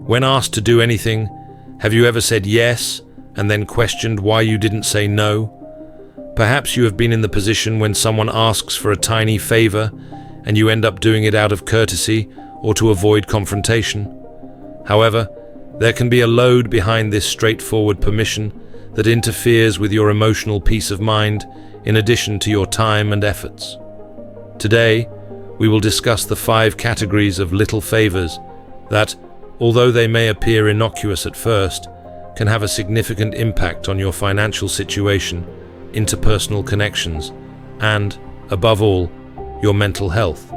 When asked to do anything, have you ever said yes and then questioned why you didn't say no? Perhaps you have been in the position when someone asks for a tiny favor and you end up doing it out of courtesy or to avoid confrontation. However, there can be a load behind this straightforward permission that interferes with your emotional peace of mind in addition to your time and efforts. Today, we will discuss the 5 categories of little favors that, although they may appear innocuous at first, can have a significant impact on your financial situation, interpersonal connections, and, above all, your mental health.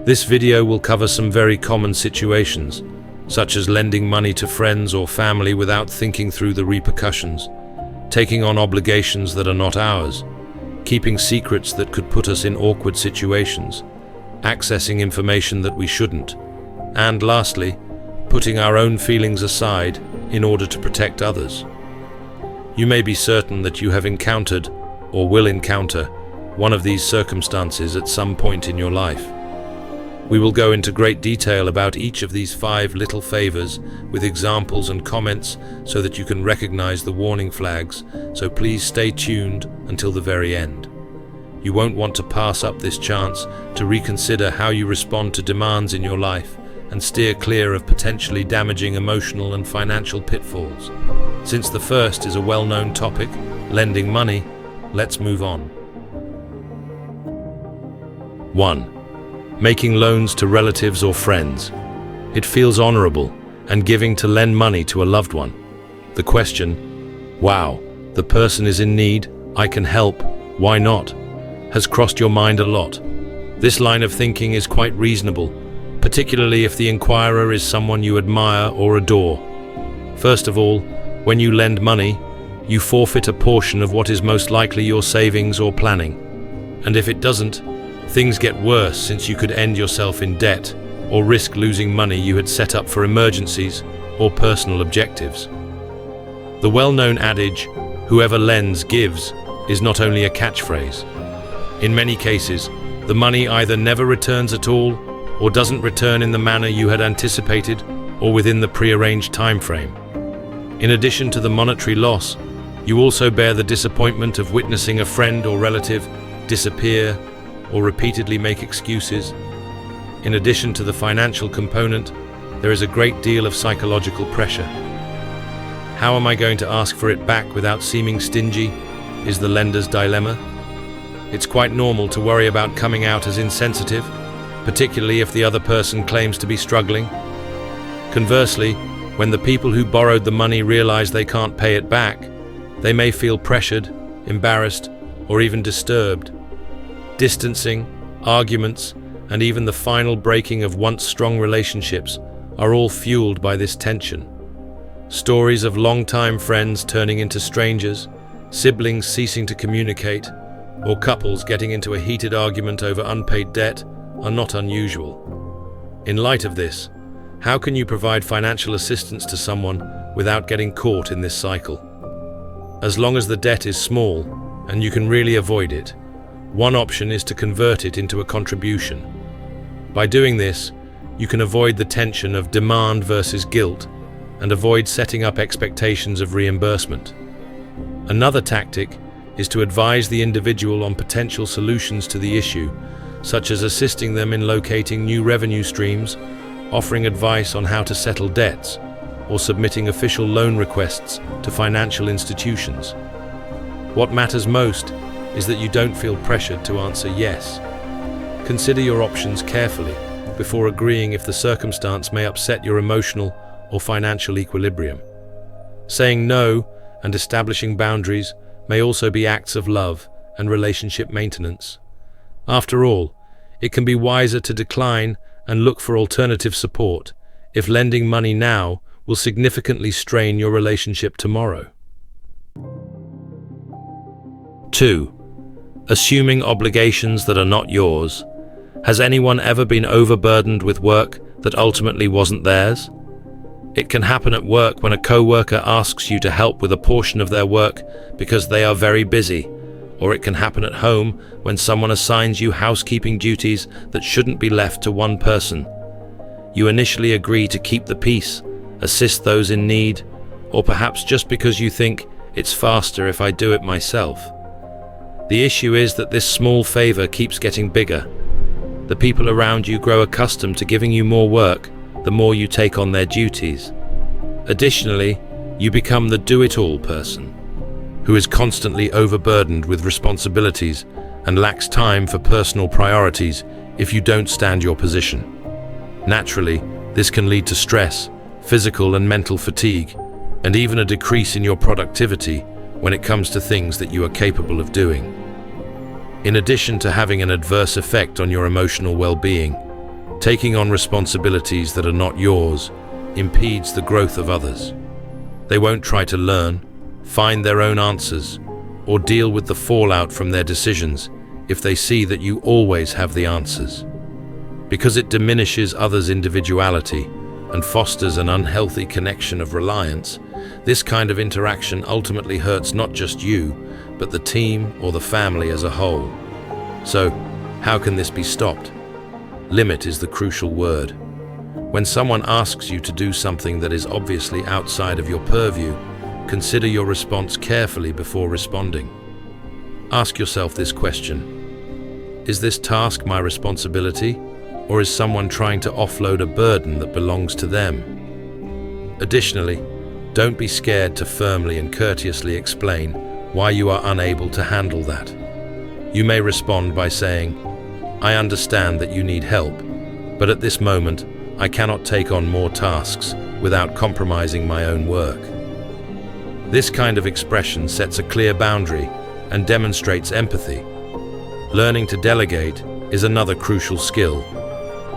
This video will cover some very common situations, such as lending money to friends or family without thinking through the repercussions, taking on obligations that are not ours, keeping secrets that could put us in awkward situations, accessing information that we shouldn't, and lastly, putting our own feelings aside in order to protect others. You may be certain that you have encountered or will encounter one of these circumstances at some point in your life. We will go into great detail about each of these 5 little favors with examples and comments so that you can recognize the warning flags, so please stay tuned until the very end. You won't want to pass up this chance to reconsider how you respond to demands in your life and steer clear of potentially damaging emotional and financial pitfalls. Since the first is a well-known topic, lending money, let's move on. 1. Making loans to relatives or friends. It feels honorable and giving to lend money to a loved one. The question, wow, the person is in need, I can help, why not, has crossed your mind a lot. This line of thinking is quite reasonable, particularly if the inquirer is someone you admire or adore. First of all, when you lend money, you forfeit a portion of what is most likely your savings or planning. And if it doesn't, things get worse, since you could end yourself in debt or risk losing money you had set up for emergencies or personal objectives. The well-known adage, "Whoever lends gives," is not only a catchphrase. In many cases, the money either never returns at all or doesn't return in the manner you had anticipated or within the prearranged time frame. In addition to the monetary loss, you also bear the disappointment of witnessing a friend or relative disappear or repeatedly make excuses. In addition to the financial component, there is a great deal of psychological pressure. How am I going to ask for it back without seeming stingy, is the lender's dilemma. It's quite normal to worry about coming out as insensitive, particularly if the other person claims to be struggling. Conversely, when the people who borrowed the money realize they can't pay it back, they may feel pressured, embarrassed, or even disturbed. Distancing, arguments, and even the final breaking of once strong relationships are all fueled by this tension. Stories of longtime friends turning into strangers, siblings ceasing to communicate, or couples getting into a heated argument over unpaid debt are not unusual. In light of this, how can you provide financial assistance to someone without getting caught in this cycle? As long as the debt is small and you can really avoid it, one option is to convert it into a contribution. By doing this, you can avoid the tension of demand versus guilt and avoid setting up expectations of reimbursement. Another tactic is to advise the individual on potential solutions to the issue, such as assisting them in locating new revenue streams, offering advice on how to settle debts, or submitting official loan requests to financial institutions. What matters most is that you don't feel pressured to answer yes. Consider your options carefully before agreeing if the circumstance may upset your emotional or financial equilibrium. Saying no and establishing boundaries may also be acts of love and relationship maintenance. After all, it can be wiser to decline and look for alternative support if lending money now will significantly strain your relationship tomorrow. 2. Assuming obligations that are not yours. Has anyone ever been overburdened with work that ultimately wasn't theirs? It can happen at work when a co-worker asks you to help with a portion of their work because they are very busy, or it can happen at home when someone assigns you housekeeping duties that shouldn't be left to one person. You initially agree to keep the peace, assist those in need, or perhaps just because you think it's faster if I do it myself. The issue is that this small favor keeps getting bigger. The people around you grow accustomed to giving you more work the more you take on their duties. Additionally, you become the do-it-all person, who is constantly overburdened with responsibilities and lacks time for personal priorities if you don't stand your position. Naturally, this can lead to stress, physical and mental fatigue, and even a decrease in your productivity when it comes to things that you are capable of doing. In addition to having an adverse effect on your emotional well-being, taking on responsibilities that are not yours impedes the growth of others. They won't try to learn, find their own answers, or deal with the fallout from their decisions if they see that you always have the answers. Because it diminishes others' individuality and fosters an unhealthy connection of reliance, this kind of interaction ultimately hurts not just you, but the team or the family as a whole. So, how can this be stopped? Limit is the crucial word. When someone asks you to do something that is obviously outside of your purview, consider your response carefully before responding. Ask yourself this question: is this task my responsibility, or is someone trying to offload a burden that belongs to them? Additionally, don't be scared to firmly and courteously explain why you are unable to handle that. You may respond by saying, "I understand that you need help, but at this moment, I cannot take on more tasks without compromising my own work." This kind of expression sets a clear boundary and demonstrates empathy. Learning to delegate is another crucial skill.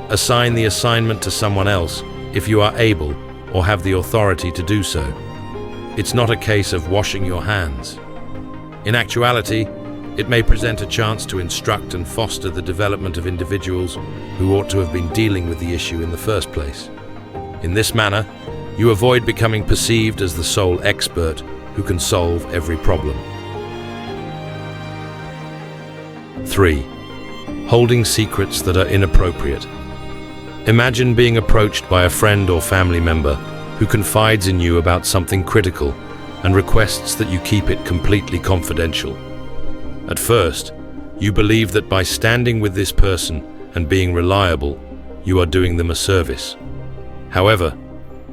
Assign the assignment to someone else if you are able or have the authority to do so. It's not a case of washing your hands. In actuality, it may present a chance to instruct and foster the development of individuals who ought to have been dealing with the issue in the first place. In this manner, you avoid becoming perceived as the sole expert who can solve every problem. 3. Holding secrets that are inappropriate. Imagine being approached by a friend or family member who confides in you about something critical and requests that you keep it completely confidential. At first, you believe that by standing with this person and being reliable, you are doing them a service. However,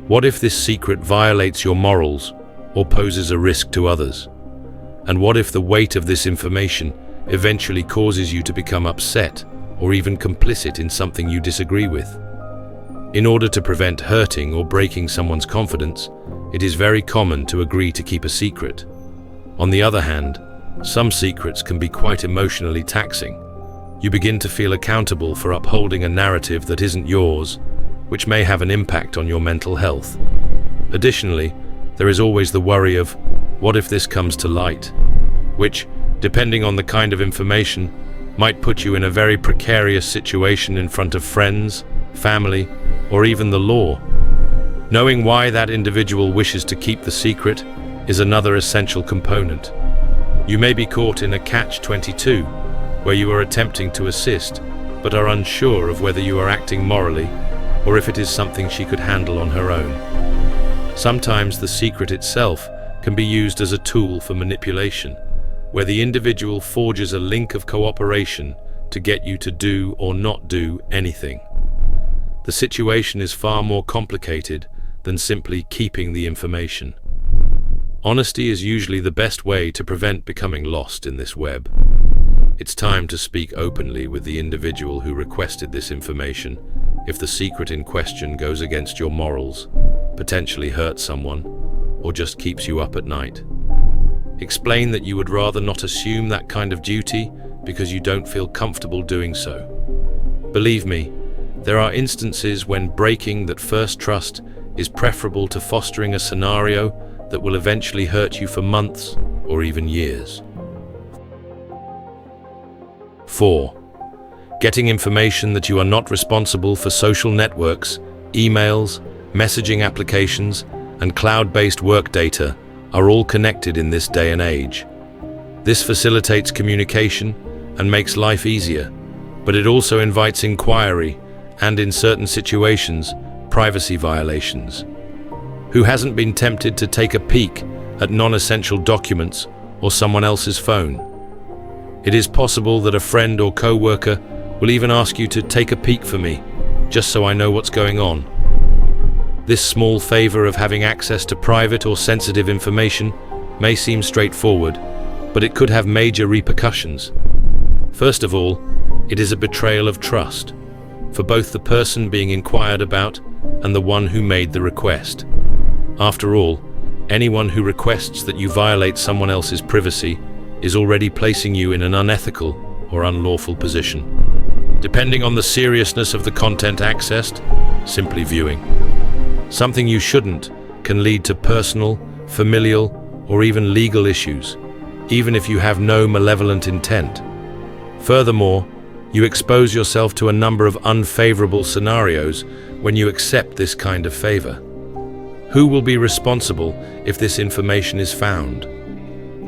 what if this secret violates your morals or poses a risk to others? And what if the weight of this information eventually causes you to become upset or even complicit in something you disagree with? In order to prevent hurting or breaking someone's confidence, it is very common to agree to keep a secret. On the other hand, some secrets can be quite emotionally taxing. You begin to feel accountable for upholding a narrative that isn't yours, which may have an impact on your mental health. Additionally, there is always the worry of, what if this comes to light? Which, depending on the kind of information, might put you in a very precarious situation in front of friends, family, or even the law. Knowing why that individual wishes to keep the secret is another essential component. You may be caught in a catch-22, where you are attempting to assist, but are unsure of whether you are acting morally, or if it is something she could handle on her own. Sometimes the secret itself can be used as a tool for manipulation, where the individual forges a link of cooperation to get you to do or not do anything. The situation is far more complicated than simply keeping the information. Honesty is usually the best way to prevent becoming lost in this web. It's time to speak openly with the individual who requested this information if the secret in question goes against your morals, potentially hurts someone, or just keeps you up at night. Explain that you would rather not assume that kind of duty because you don't feel comfortable doing so. Believe me, there are instances when breaking that first trust is preferable to fostering a scenario that will eventually hurt you for months or even years. 4. Getting information that you are not responsible for. Social networks, emails, messaging applications, and cloud-based work data are all connected in this day and age. This facilitates communication and makes life easier, but it also invites inquiry and, in certain situations, privacy violations? Who hasn't been tempted to take a peek at non-essential documents or someone else's phone? It is possible that a friend or co-worker will even ask you to take a peek for me, just so I know what's going on. This small favor of having access to private or sensitive information may seem straightforward, but it could have major repercussions. First of all, it is a betrayal of trust, for both the person being inquired about and the one who made the request. After all, anyone who requests that you violate someone else's privacy is already placing you in an unethical or unlawful position. Depending on the seriousness of the content accessed, simply viewing something you shouldn't can lead to personal, familial, or even legal issues, even if you have no malevolent intent. Furthermore, you expose yourself to a number of unfavorable scenarios when you accept this kind of favor. Who will be responsible if this information is found?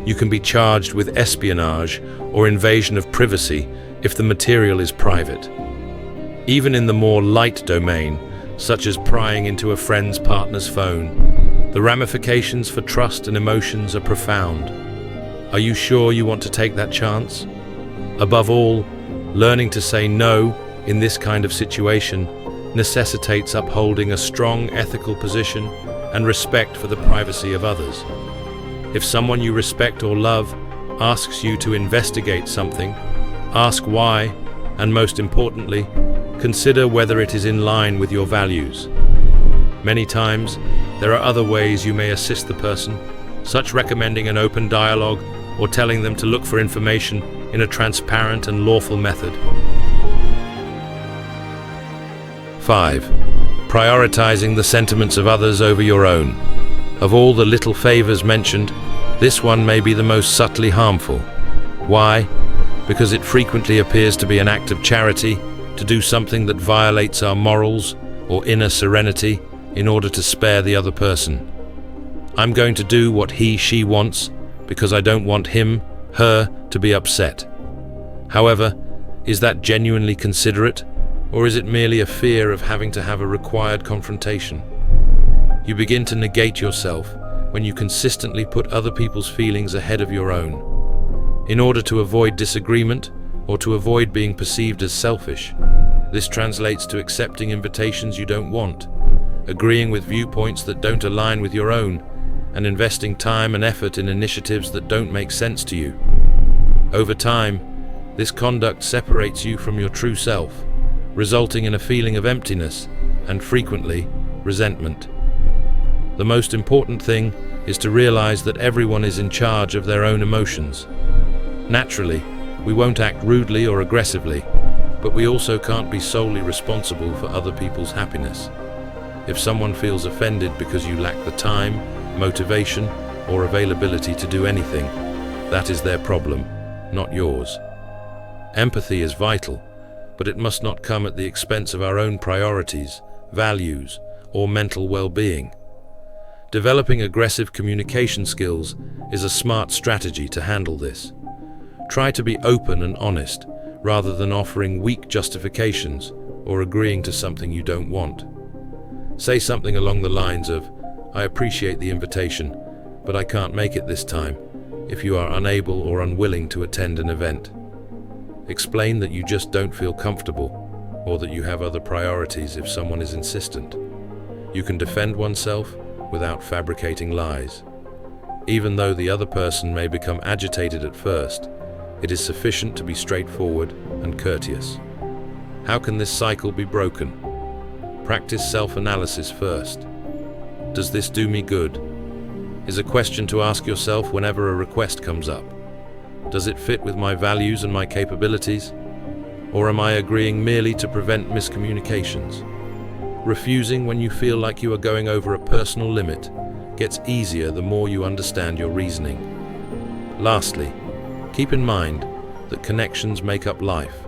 You can be charged with espionage or invasion of privacy if the material is private. Even in the more light domain, such as prying into a friend's partner's phone, the ramifications for trust and emotions are profound. Are you sure you want to take that chance? Above all, learning to say no in this kind of situation necessitates upholding a strong ethical position and respect for the privacy of others. If someone you respect or love asks you to investigate something, ask why, and most importantly, consider whether it is in line with your values. Many times, there are other ways you may assist the person, such recommending an open dialogue or telling them to look for information in a transparent and lawful method. 5. Prioritizing the sentiments of others over your own. Of all the little favors mentioned, this one may be the most subtly harmful. Why? Because it frequently appears to be an act of charity, to do something that violates our morals or inner serenity in order to spare the other person. I'm going to do what she wants because I don't want him, her to be upset. However, is that genuinely considerate, or is it merely a fear of having to have a required confrontation? You begin to negate yourself when you consistently put other people's feelings ahead of your own. In order to avoid disagreement or to avoid being perceived as selfish, this translates to accepting invitations you don't want, agreeing with viewpoints that don't align with your own, and investing time and effort in initiatives that don't make sense to you. Over time, this conduct separates you from your true self, resulting in a feeling of emptiness and frequently resentment. The most important thing is to realize that everyone is in charge of their own emotions. Naturally, we won't act rudely or aggressively, but we also can't be solely responsible for other people's happiness. If someone feels offended because you lack the time, motivation, or availability to do anything, that is their problem, not yours. Empathy is vital, but it must not come at the expense of our own priorities, values, or mental well-being. Developing aggressive communication skills is a smart strategy to handle this. Try to be open and honest, rather than offering weak justifications or agreeing to something you don't want. Say something along the lines of, "I appreciate the invitation, but I can't make it this time," if you are unable or unwilling to attend an event. Explain that you just don't feel comfortable, or that you have other priorities if someone is insistent. You can defend oneself without fabricating lies. Even though the other person may become agitated at first, it is sufficient to be straightforward and courteous. How can this cycle be broken? Practice self-analysis first. Does this do me good? Is a question to ask yourself whenever a request comes up. Does it fit with my values and my capabilities? Or am I agreeing merely to prevent miscommunications? Refusing when you feel like you are going over a personal limit gets easier the more you understand your reasoning. Lastly, keep in mind that connections make up life,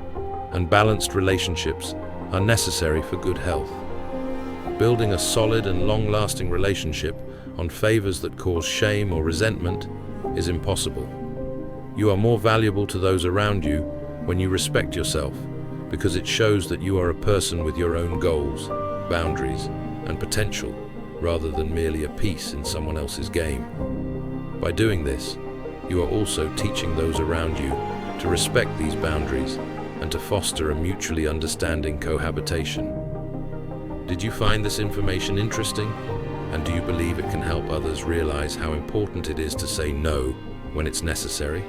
and balanced relationships are necessary for good health. Building a solid and long-lasting relationship on favors that cause shame or resentment is impossible. You are more valuable to those around you when you respect yourself, because it shows that you are a person with your own goals, boundaries, and potential, rather than merely a piece in someone else's game. By doing this, you are also teaching those around you to respect these boundaries and to foster a mutually understanding cohabitation. Did you find this information interesting? And do you believe it can help others realize how important it is to say no when it's necessary?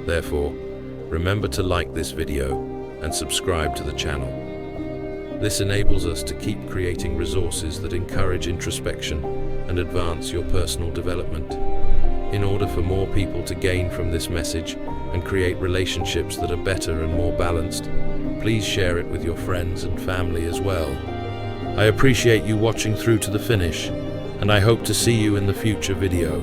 Therefore, remember to like this video and subscribe to the channel. This enables us to keep creating resources that encourage introspection and advance your personal development. In order for more people to gain from this message and create relationships that are better and more balanced, please share it with your friends and family as well. I appreciate you watching through to the finish, and I hope to see you in the future video.